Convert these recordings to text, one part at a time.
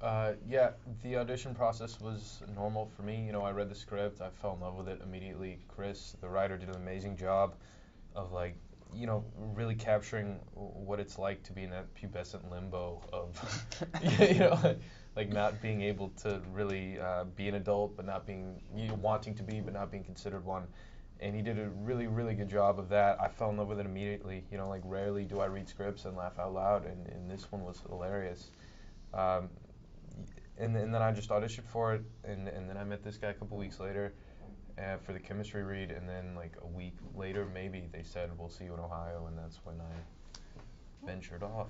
Yeah, the audition process was normal for me. You know, I read the script, I fell in love with it immediately. Chris, the writer, did an amazing job of like, you know, really capturing what it's like to be in that pubescent limbo of, you know, like not being able to really be an adult, but not being, you know, wanting to be, but not being considered one. And he did a really, really good job of that. I fell in love with it immediately. You know, like rarely do I read scripts and laugh out loud, and this one was hilarious. Um, and then I just auditioned for it, and then I met this guy a couple weeks later for the chemistry read, and then like a week later, maybe they said we'll see you in Ohio, and that's when I ventured off.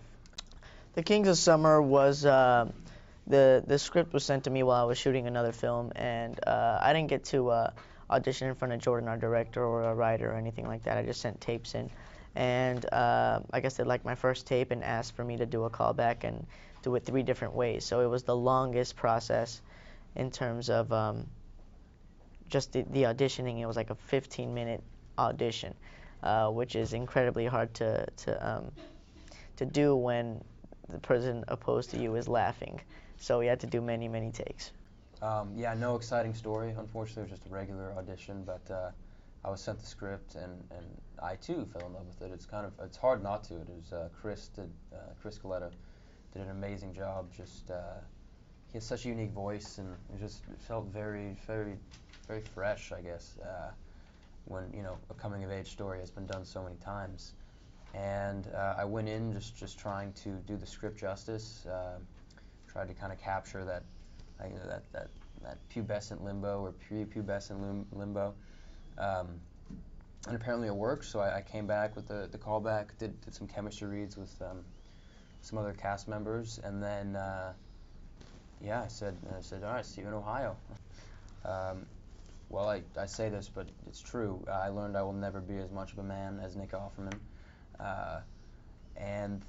The Kings of Summer was the script was sent to me while I was shooting another film, and I didn't get to audition in front of Jordan, our director, or a writer, or anything like that. I just sent tapes in, and I guess they liked my first tape and asked for me to do a callback and do it 3 different ways. So it was the longest process in terms of just the auditioning. It was like a 15-minute audition, which is incredibly hard to do when the person opposed to you is laughing. So we had to do many, many takes. Yeah, no exciting story. Unfortunately, it was just a regular audition, but I was sent the script, and I too fell in love with it. It's hard not to. It was Chris Galletta did an amazing job. Just he has such a unique voice, and it felt very, very, very fresh, I guess. When a coming of age story has been done so many times. And I went in just trying to do the script justice, tried to kind of capture that pubescent limbo or prepubescent limbo, and apparently it worked. So I came back with the callback, did some chemistry reads with some other cast members, and then yeah, I said, all right, see you in Ohio. Well, I say this, but it's true. I learned I will never be as much of a man as Nick Offerman. And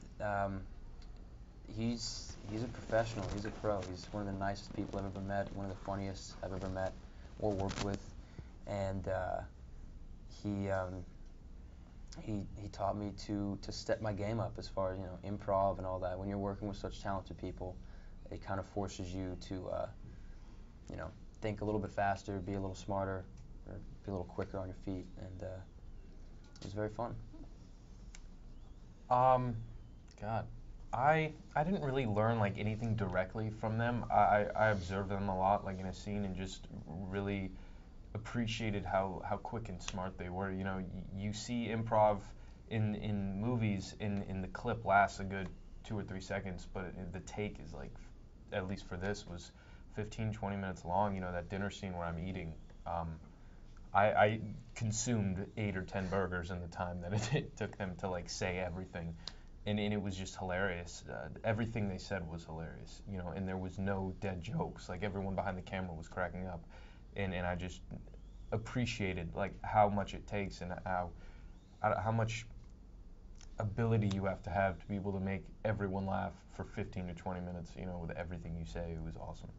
he's a professional. He's a pro. He's one of the nicest people I've ever met, one of the funniest I've ever met or worked with. And he taught me to step my game up as far as improv and all that. When you're working with such talented people, it kind of forces you to think a little bit faster, be a little smarter, or be a little quicker on your feet, and it was very fun. God, I didn't really learn like anything directly from them. I observed them a lot, like in a scene, and just really appreciated how quick and smart they were. You know, you see improv in movies, in the clip lasts a good 2 or 3 seconds, but the take is like, at least for this, was 15, 20 minutes long. You know, that dinner scene where I'm eating. I consumed 8 or 10 burgers in the time that it took them to like say everything, and it was just hilarious. Everything they said was hilarious, you know, and there was no dead jokes. Like everyone behind the camera was cracking up, and I just appreciated like how much it takes and how much ability you have to be able to make everyone laugh for 15 to 20 minutes, you know, with everything you say. It was awesome.